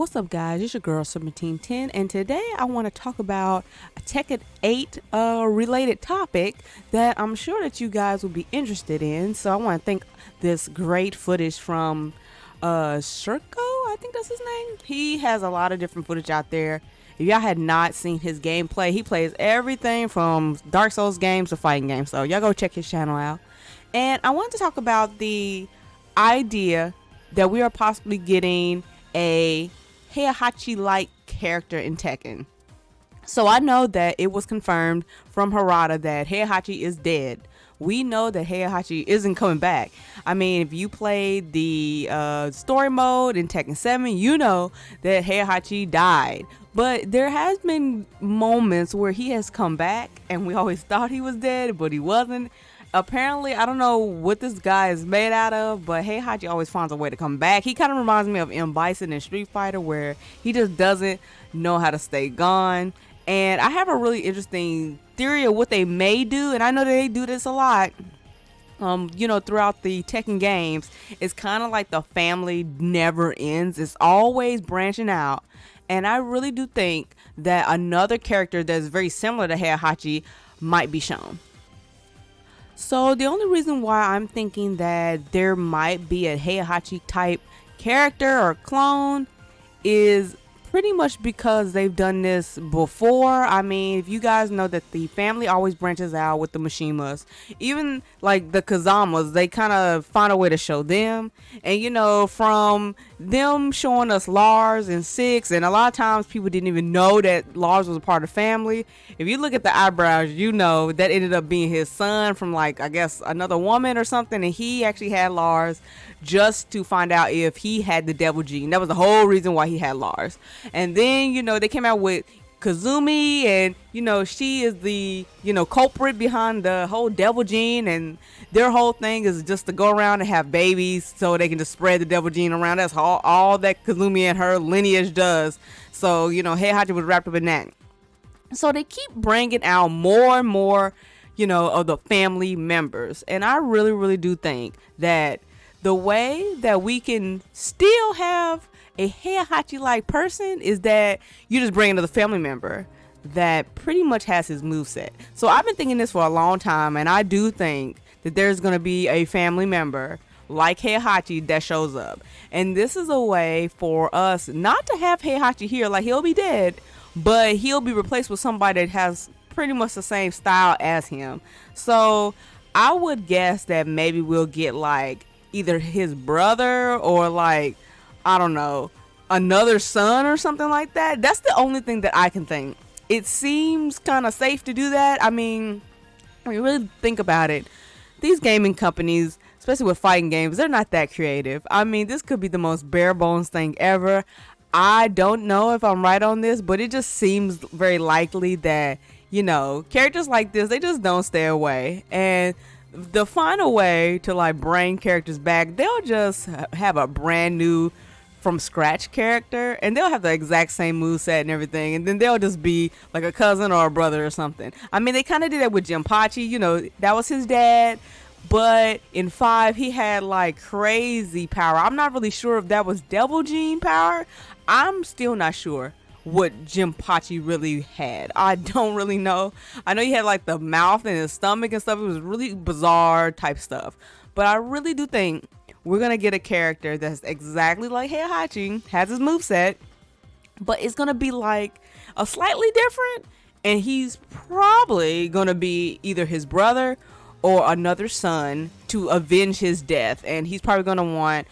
What's up, guys? It's your girl 1710, and today I want to talk about a Tekken 8 related topic that I'm sure that you guys will be interested in. So I want to thank this great footage from Shirko, I think that's his name. He has a lot of different footage out there. If y'all had not seen his gameplay, he plays everything from Dark Souls games to fighting games. So y'all go check his channel out. And I want to talk about the idea that we are possibly getting a Heihachi-like character in Tekken. So I know that it was confirmed from Harada that Heihachi is dead. We know that Heihachi isn't coming back. I mean, if you played the story mode in Tekken 7, you know that Heihachi died. But there has been moments where he has come back and we always thought he was dead, but he wasn't. Apparently, I don't know what this guy is made out of, but Heihachi always finds a way to come back. He kind of reminds me of M. Bison in Street Fighter, where he just doesn't know how to stay gone. And I have a really interesting theory of what they may do, and I know that they do this a lot. Throughout the Tekken games, it's kind of like the family never ends. It's always branching out. And I really do think that another character that's very similar to Heihachi might be shown. So the only reason why I'm thinking that there might be a Heihachi type character or clone is pretty much because they've done this before. I mean, if you guys know that the family always branches out with the Mishimas, even like the Kazamas, they kind of find a way to show them. And from them showing us Lars and Six, and a lot of times people didn't even know that Lars was a part of the family. If you look at the eyebrows, you know that ended up being his son from, like, I guess another woman or something, and he actually had Lars just to find out if he had the devil gene. That was the whole reason why he had Lars. And then, they came out with Kazumi, and, she is the, culprit behind the whole devil gene, and their whole thing is just to go around and have babies so they can just spread the devil gene around. That's all that Kazumi and her lineage does. So, Heihachi was wrapped up in that. So they keep bringing out more and more, of the family members. And I really, really do think that the way that we can still have a Heihachi-like person is that you just bring another family member that pretty much has his moveset. So I've been thinking this for a long time, and I do think that there's going to be a family member like Heihachi that shows up. And this is a way for us not to have Heihachi here, like he'll be dead, but he'll be replaced with somebody that has pretty much the same style as him. So I would guess that maybe we'll get like either his brother or, like, I don't know, another son or something like that. That's the only thing that I can think. It seems kind of safe to do that. I mean, when you really think about it, these gaming companies, especially with fighting games, they're not that creative. I mean, this could be the most bare bones thing ever. I don't know if I'm right on this, but it just seems very likely that, characters like this, they just don't stay away. And the final way to, like, bring characters back, they'll just have a brand new from scratch character, and they'll have the exact same moveset and everything, and then they'll just be like a cousin or a brother or something. I mean, they kind of did that with Jinpachi. That was his dad, but in 5 he had like crazy power. I'm not really sure if that was devil gene power. I'm still not sure what Jinpachi really had. I don't really know. I know he had like the mouth and his stomach and stuff. It was really bizarre type stuff. But I really do think we're going to get a character that's exactly like Heihachi, has his moveset, but it's going to be like a slightly different, and he's probably going to be either his brother or another son to avenge his death. And he's probably going to want,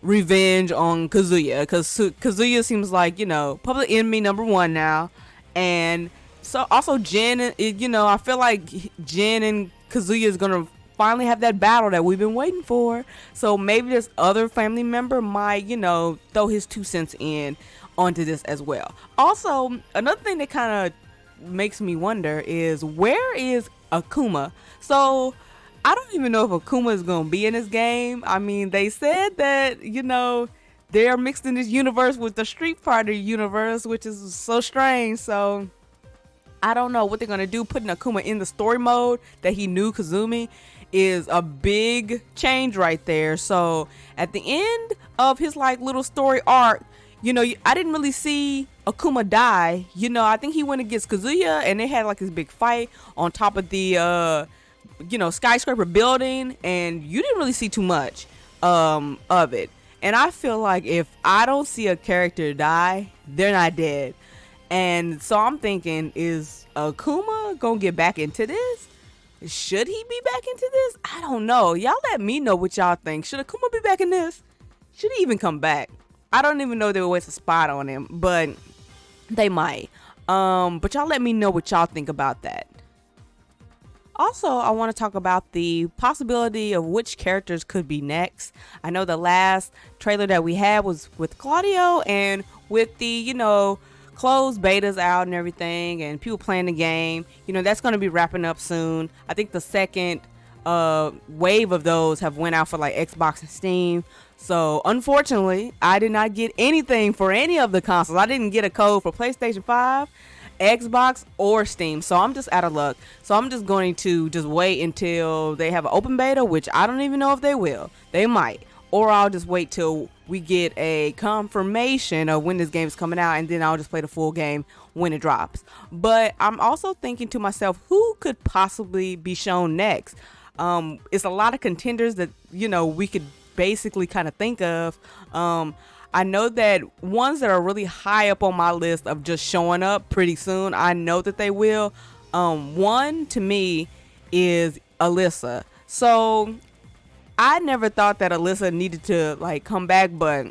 revenge on Kazuya, because Kazuya seems like, public enemy number one now. And so also Jin, I feel like Jin and Kazuya is gonna finally have that battle that we've been waiting for. So maybe this other family member might, throw his 2 cents in onto this as well. Also, another thing that kind of makes me wonder is, where is Akuma? So I don't even know if Akuma is going to be in this game. I mean, they said that, they're mixed in this universe with the Street Fighter universe, which is so strange. So I don't know what they're going to do. Putting Akuma in the story mode that he knew Kazumi is a big change right there. So at the end of his like little story arc, I didn't really see Akuma die. I think he went against Kazuya and they had like this big fight on top of the skyscraper building, and you didn't really see too much of it. And I feel like if I don't see a character die, they're not dead. And so I'm thinking, is Akuma gonna get back into this? Should he be back into this? I don't know. Y'all let me know what y'all think. Should Akuma be back in this? Should he even come back? I don't even know if they would waste a spot on him, but they might. But y'all let me know what y'all think about that. Also, I want to talk about the possibility of which characters could be next. I know the last trailer that we had was with Claudio, and with the, closed betas out and everything and people playing the game, that's going to be wrapping up soon. I think the second wave of those have went out for like Xbox and Steam. So unfortunately, I did not get anything for any of the consoles. I didn't get a code for PlayStation 5, Xbox, or Steam. So I'm just out of luck. So I'm just going to just wait until they have an open beta, which I don't even know if they will. They might. Or I'll just wait till we get a confirmation of when this game is coming out, and then I'll just play the full game when it drops. But I'm also thinking to myself, who could possibly be shown next? It's a lot of contenders that, we could basically kind of think of. I know that ones that are really high up on my list of just showing up pretty soon, I know that they will. One to me is Alyssa. So I never thought that Alyssa needed to like come back, but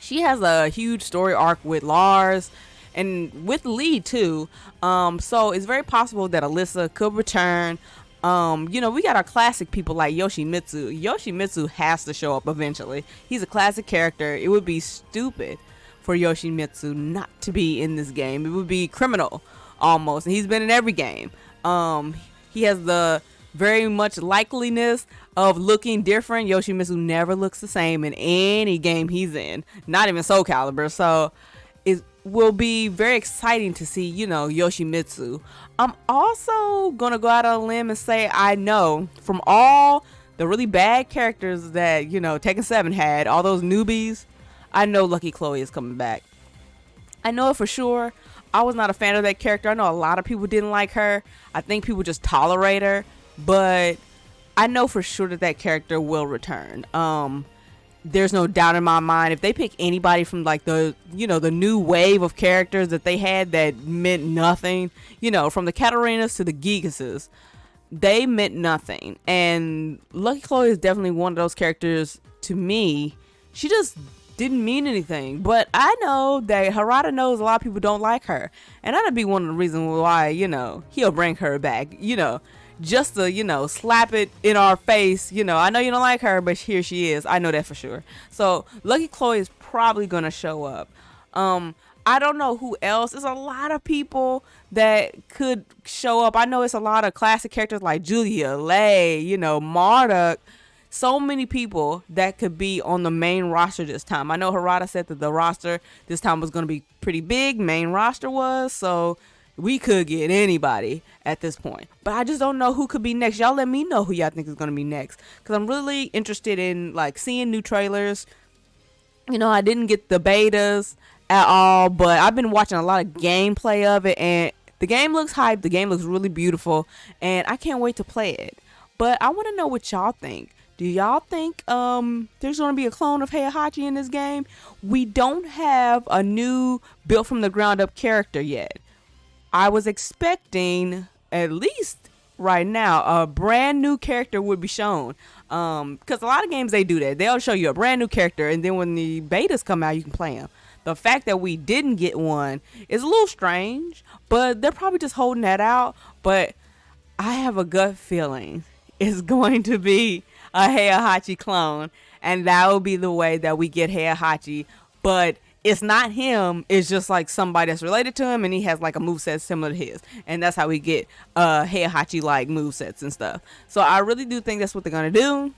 she has a huge story arc with Lars and with Lee too. So it's very possible that Alyssa could return. We got our classic people like Yoshimitsu. Yoshimitsu has to show up eventually. He's a classic character. It would be stupid for Yoshimitsu not to be in this game. It would be criminal almost. And he's been in every game. He has the very much likeliness of looking different. Yoshimitsu never looks the same in any game he's in, not even Soul Calibur. So it will be very exciting to see, Yoshimitsu. I'm also gonna go out on a limb and say I know from all the really bad characters that Tekken 7 had, all those newbies, I know Lucky Chloe is coming back. I know it for sure. I was not a fan of that character. I know a lot of people didn't like her. I think people just tolerate her, but I know for sure that character will return. There's no doubt in my mind. If they pick anybody from like the new wave of characters that they had that meant nothing, from the Katarinas to the Gigases, they meant nothing. And Lucky Chloe is definitely one of those characters to me. She just didn't mean anything. But I know that Harada knows a lot of people don't like her. And that'd be one of the reasons why, he'll bring her back, just to, slap it in our face. I know you don't like her, but here she is. I know that for sure. So Lucky Chloe is probably going to show up. I don't know who else. There's a lot of people that could show up. I know it's a lot of classic characters like Julia, Lei, Marduk. So many people that could be on the main roster this time. I know Harada said that the roster this time was going to be pretty big. Main roster was. So we could get anybody at this point. But I just don't know who could be next. Y'all let me know who y'all think is going to be next. Because I'm really interested in like seeing new trailers. I didn't get the betas at all. But I've been watching a lot of gameplay of it. And the game looks hyped. The game looks really beautiful. And I can't wait to play it. But I want to know what y'all think. Do y'all think there's going to be a clone of Heihachi in this game? We don't have a new built from the ground up character yet. I was expecting, at least right now, a brand new character would be shown. Because a lot of games, they do that. They'll show you a brand new character, and then when the betas come out, you can play them. The fact that we didn't get one is a little strange, but they're probably just holding that out. But I have a gut feeling it's going to be a Heihachi clone, and that will be the way that we get Heihachi. But it's not him. It's just like somebody that's related to him, and he has like a moveset similar to his, and that's how we get Heihachi like movesets and stuff. So I really do think that's what they're gonna do.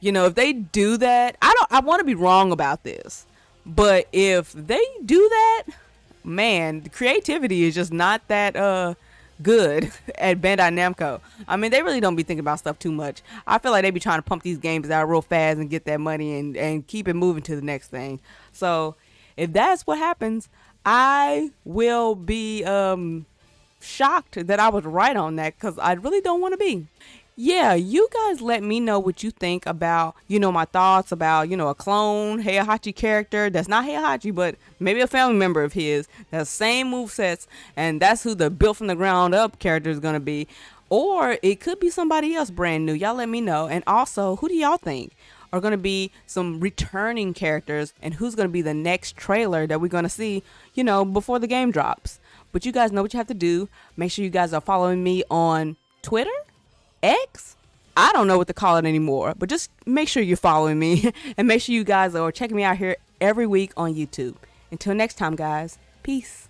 If they do that, I want to be wrong about this, but if they do that, man, the creativity is just not that good at Bandai Namco. I mean, they really don't be thinking about stuff too much. I feel like they be trying to pump these games out real fast and get that money and keep it moving to the next thing. So if that's what happens, I will be shocked that I was right on that because I really don't want to be. Yeah, you guys let me know what you think about, my thoughts about, a clone Heihachi character that's not Heihachi, but maybe a family member of his, that same move sets, and that's who the built from the ground up character is going to be. Or it could be somebody else brand new. Y'all let me know. And also, who do y'all think are going to be some returning characters and who's going to be the next trailer that we're going to see, before the game drops? But you guys know what you have to do. Make sure you guys are following me on Twitter, X. I don't know what to call it anymore, but just make sure you're following me and make sure you guys are checking me out here every week on YouTube. Until next time, guys, peace.